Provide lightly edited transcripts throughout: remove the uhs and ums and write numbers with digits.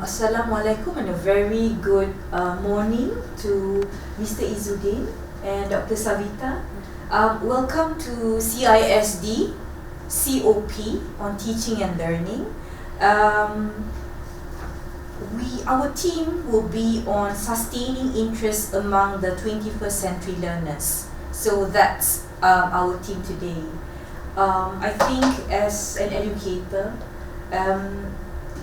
Assalamualaikum and a very good morning to Mr. Izuddin and Dr. Savita. Welcome to CISD CoP on teaching and learning. Our team will be on sustaining interest among the 21st century learners. So that's our team today. I think as an educator,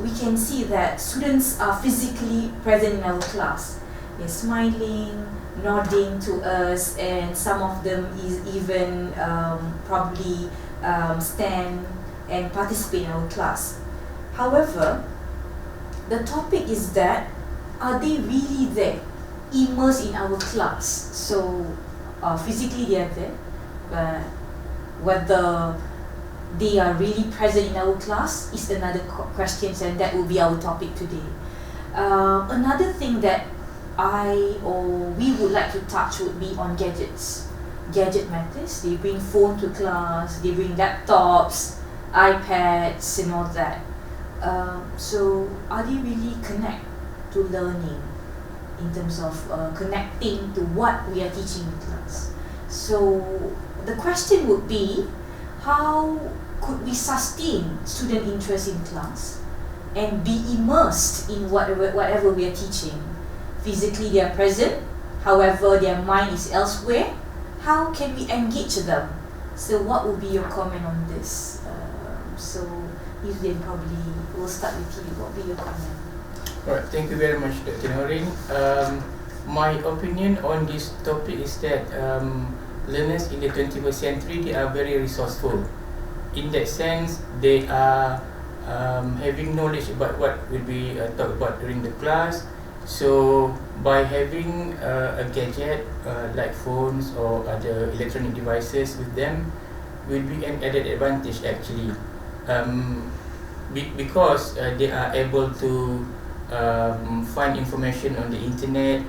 we can see that students are physically present in our class. They're smiling, nodding to us, and some of them is even probably stand and participate in our class. However, the topic is that, are they really there, immersed in our class? So physically they are there, but whether they are really present in our class is another question, and that will be our topic today. Another thing that we would like to touch would be on gadgets. Gadget matters. They bring phone to class, they bring laptops, iPads and all that. So are they really connect to learning in terms of connecting to what we are teaching in class? So the question would be, how could we sustain student interest in class and be immersed in whatever we are teaching? Physically they are present, however their mind is elsewhere. How can we engage them? So what will be your comment on this? So Izuddin, probably we'll start with you. What will be your comment? Alright, thank you very much, Dr. Noreen. My opinion on this topic is that learners in the 21st century, they are very resourceful. In that sense, they are having knowledge about what will be talked about during the class. So by having a gadget like phones or other electronic devices with them will be an added advantage actually, because they are able to find information on the internet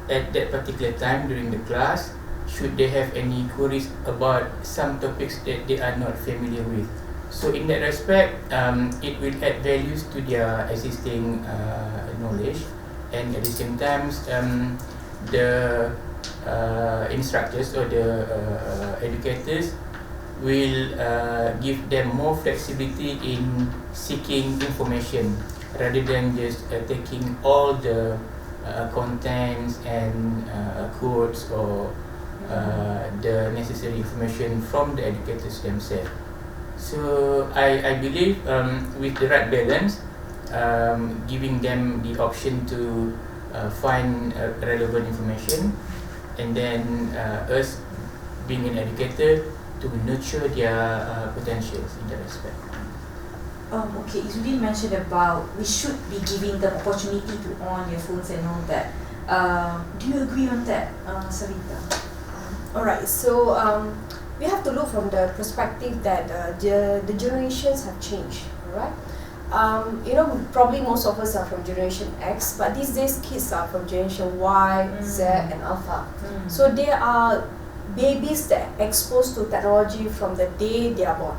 at that particular time during the class, should they have any queries about some topics that they are not familiar with. So in that respect, it will add values to their existing knowledge, and at the same time the instructors or the educators will give them more flexibility in seeking information rather than just taking all the contents and quotes or the necessary information from the educators themselves. So I believe with the right balance, giving them the option to find relevant information, and then us being an educator to nurture their potentials in that respect. Okay, Izuddin mentioned about we should be giving them opportunity to on their phones and all that. Do you agree on that, Savita? Alright, so we have to look from the perspective that the generations have changed, alright? Probably most of us are from Generation X, but these days kids are from Generation Y, Z and Alpha. So they are babies that are exposed to technology from the day they are born.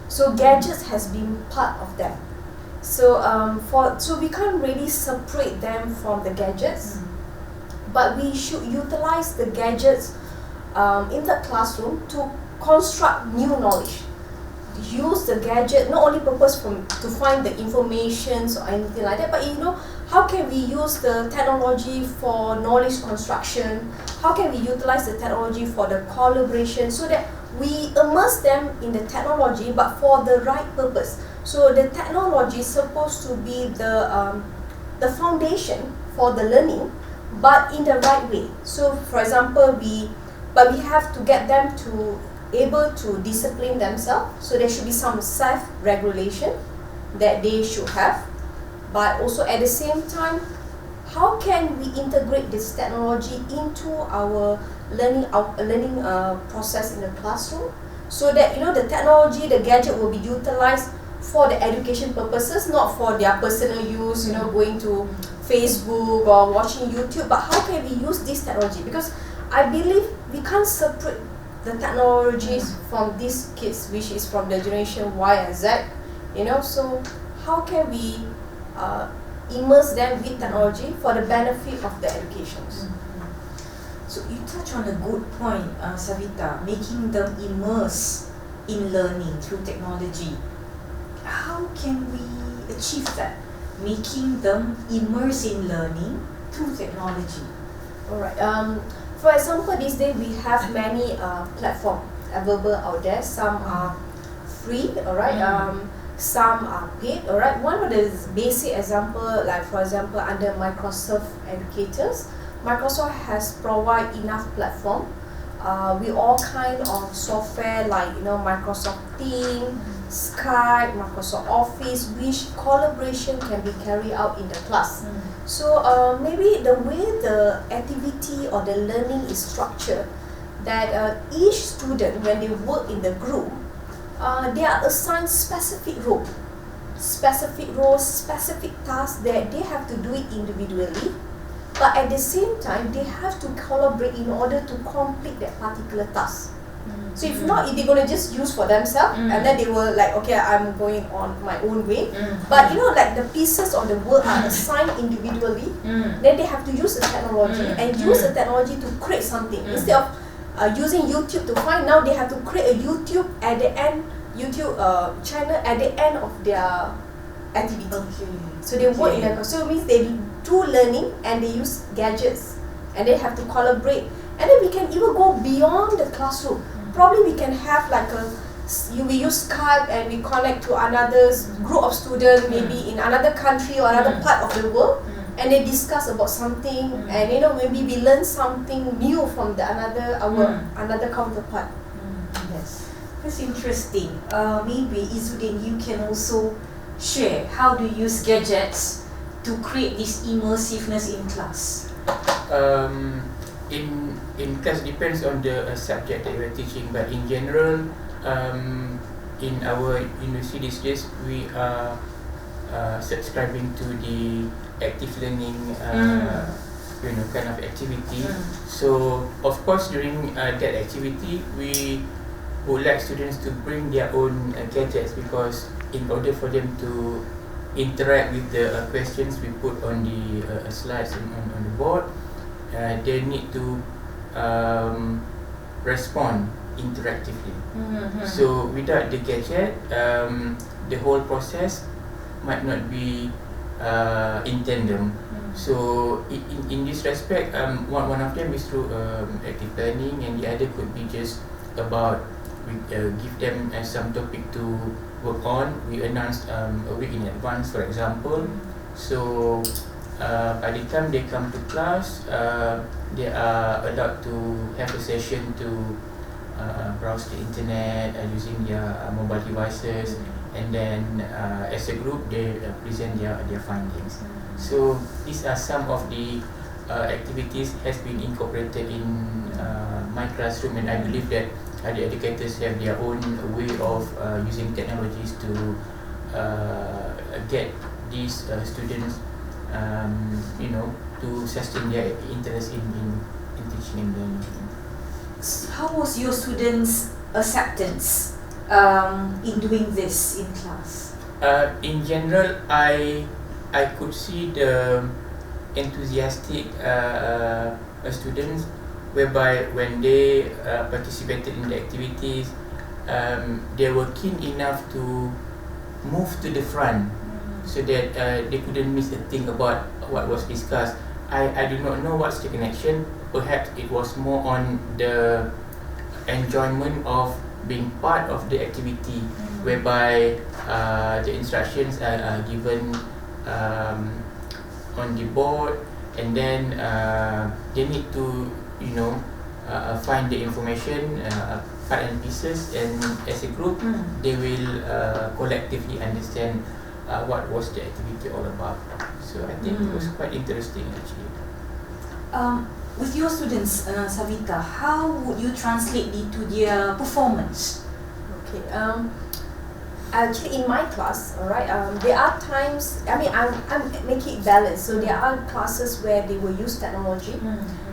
So gadgets has been part of them. So so we can't really separate them from the gadgets, but we should utilize the gadgets in the classroom to construct new knowledge. Use the gadget not only to find the informations or anything like that, but how can we use the technology for knowledge construction? How can we utilize the technology for the collaboration so that we immerse them in the technology but for the right purpose? So the technology is supposed to be the foundation for the learning, but in the right way. So for example, we have to get them to able to discipline themselves, so there should be some self-regulation that they should have, but also at the same time, how can we integrate this technology into our learning process in the classroom, so that the technology, the gadget will be utilized for the education purposes, not for their personal use, going to Facebook or watching YouTube, but how can we use this technology? Because I believe we can't separate the technologies from these kids, which is from the generation Y and Z, so how can we immerse them with technology for the benefit of the educations. So you touch on a good point, Savita, making them immerse in learning through technology. How can we achieve that? Making them immerse in learning through technology. Alright. For example, these days we have many platforms available out there. Some are free, alright. Some are paid, alright. One of the basic example, like for example, under Microsoft Educators, Microsoft has provide enough platform with all kind of software like Microsoft Teams, Skype, Microsoft Office, which collaboration can be carried out in the class. So maybe the way the activity or the learning is structured, that each student when they work in the group, they are assigned specific roles, specific tasks that they have to do it individually. But at the same time, they have to collaborate in order to complete that particular task. So if not, if they're going to just use for themselves, and then they will like, okay, I'm going on my own way. But like the pieces of the work are assigned individually, then they have to use the technology and use the technology to create something. Instead of using YouTube to find, now they have to create a YouTube at the end, YouTube channel at the end of their activity. So they work in a, so it means they do learning and they use gadgets and they have to collaborate. And then we can even go beyond the classroom. Probably we can have like we use Skype and we connect to another group of students, maybe in another country or another part of the world, and they discuss about something, and maybe we learn something new from the another counterpart. Yes, that's interesting. Maybe Izuddin, you can also share how to use gadgets to create this immersiveness in class. In class depends on the subject that we are teaching, but in general, in our university these days, we are subscribing to the active learning kind of activity. So of course during that activity, we would like students to bring their own gadgets, because in order for them to interact with the questions we put on the slides on the board, they need to respond interactively. So without the gadget, the whole process might not be in tandem. So in this respect, one of them is through active learning, and the other could be just about we give them some topic to work on. We announce a week in advance, for example. So by the time they come to class, they are allowed to have a session to browse the internet using their mobile devices, and then as a group they present their findings. So these are some of the activities has been incorporated in my classroom, and I believe that the educators have their own way of using technologies to get these students to sustain their interest in teaching and learning. How was your students' acceptance in doing this in class? In general, I could see the enthusiastic students, whereby when they participated in the activities, they were keen enough to move to the front, so that they couldn't miss a thing about what was discussed. I do not know what's the connection. Perhaps it was more on the enjoyment of being part of the activity, whereby the instructions are given on the board, and then they need to find the information part and pieces, and as a group they will collectively understand what was the activity all about. So I think it was quite interesting actually. With your students, Savita, how would you translate it to their performance? Okay. Actually, in my class, alright, there are times. I'm making it balanced. So there are classes where they will use technology.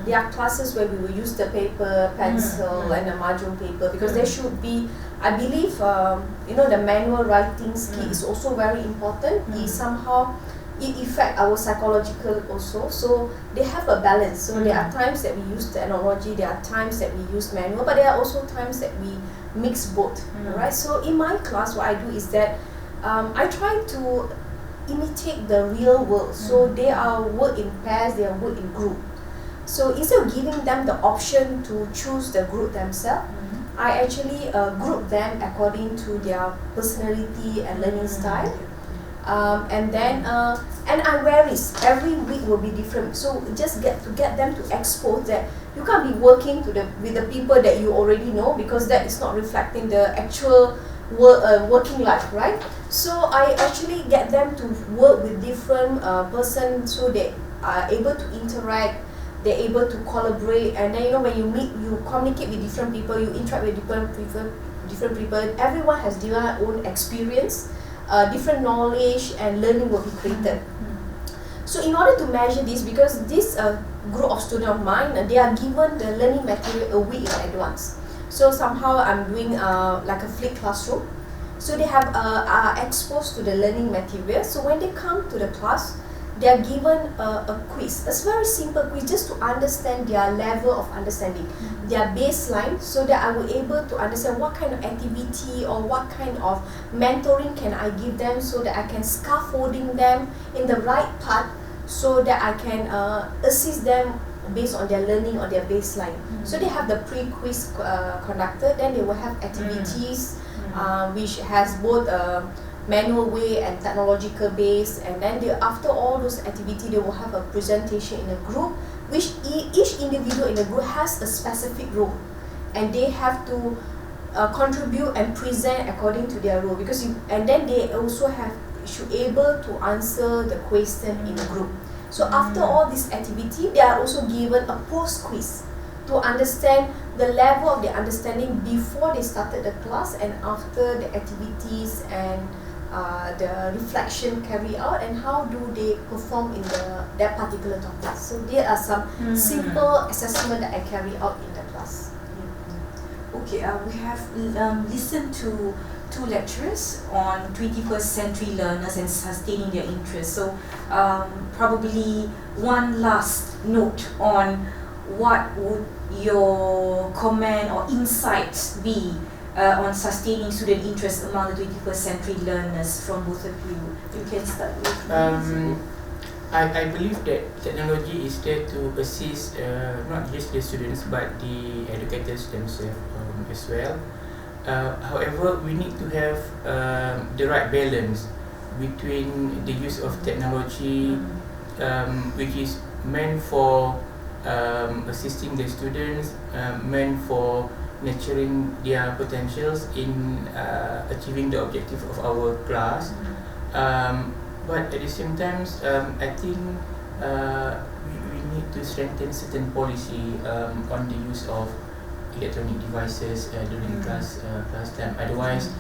There are classes where we will use the paper, pencil, and the margin paper, because there should be. I believe the manual writing skill is also very important. It somehow it affect our psychological also. So they have a balance. So there are times that we use technology, there are times that we use manual, but there are also times that we mix both. Alright. So in my class, what I do is that I try to imitate the real world. So they are work in pairs, they are work in group. So instead of giving them the option to choose the group themselves, I actually group them according to their personality and learning style. And then and I varies. Every week will be different. So just get them to expose that you can't be working with the people that you already know, because that is not reflecting the actual working life, right? So I actually get them to work with different person, so they are able to interact, they're able to collaborate, and then when you meet, you communicate with different people, you interact with different people. Everyone has their own experience, different knowledge and learning will be created. So in order to measure this, because this group of students of mine, they are given the learning material a week in advance. So somehow I'm doing like a flipped classroom. So they have are exposed to the learning material. So when they come to the class, they are given a quiz. It's a very simple quiz, just to understand their level of understanding, their baseline, so that I will able to understand what kind of activity or what kind of mentoring can I give them, so that I can scaffolding them in the right path, so that I can assist them based on their learning or their baseline. So they have the pre-quiz conducted, then they will have activities which has both manual way and technological base, and then after all those activities, they will have a presentation in a group, which each individual in the group has a specific role, and they have to contribute and present according to their role, because and then they also should able to answer the question in a group. So after all this activity, they are also given a post quiz to understand the level of their understanding before they started the class and after the activities and the reflection carry out, and how do they perform in that particular topic. So there are some simple assessment that I carry out in the class. Okay, we have listened to two lecturers on 21st century learners and sustaining their interest. So probably one last note on what would your comment or insights be on sustaining student interest among the 21st century learners from both of you. You can start with I believe that technology is there to assist not just the students but the educators themselves as well. However, we need to have the right balance between the use of technology, which is meant for assisting the students, meant for nurturing their potentials in achieving the objective of our class, but at the same time, I think we need to strengthen certain policy on the use of electronic devices during class time. Otherwise,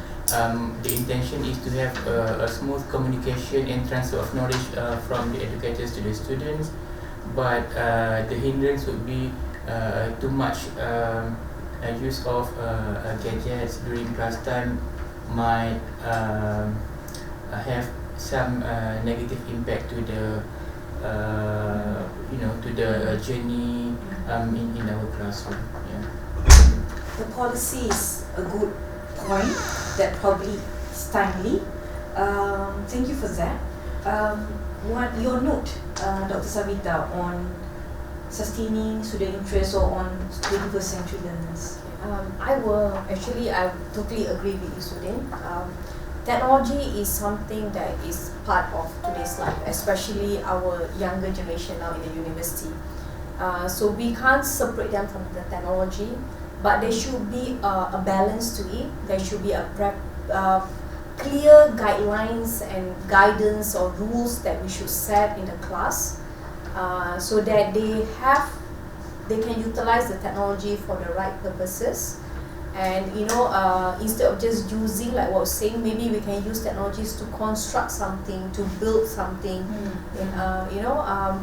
the intention is to have a smooth communication and transfer of knowledge from the educators to the students, but the hindrance would be too much use of gadgets during class time might have some negative impact to the to the journey in our classroom. Yeah. the policy is a good point that probably is timely. Thank you for that. What your note, Dr. Savita, on sustaining student interest or on 21st century learners? I totally agree with Izuddin. Technology is something that is part of today's life, especially our younger generation now in the university. So we can't separate them from the technology, but there should be a balance to it. There should be a clear guidelines and guidance or rules that we should set in the class, so that they can utilize the technology for the right purposes. And instead of just using, like what I was saying, maybe we can use technologies to construct something, to build something.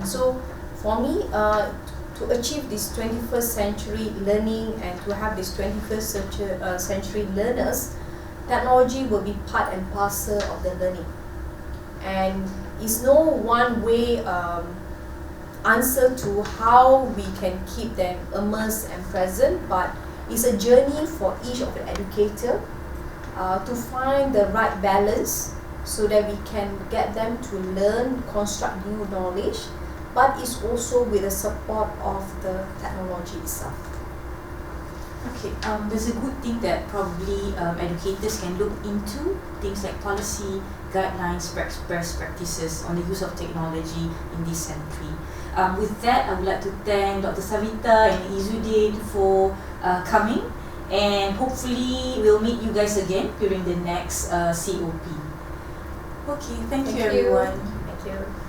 So for me, to achieve this 21st century learning and to have this 21st century learners, technology will be part and parcel of the learning. And is no one way answer to how we can keep them immersed and present, but it's a journey for each of the educator to find the right balance so that we can get them to learn, construct new knowledge, but it's also with the support of the technology itself. Okay, there's a good thing that probably educators can look into, things like policy, guidelines, best practices on the use of technology in this century. With that, I would like to thank Dr. Savita and Izuddin for coming, and hopefully we'll meet you guys again during the next COP. Okay, thank you everyone. Thank you.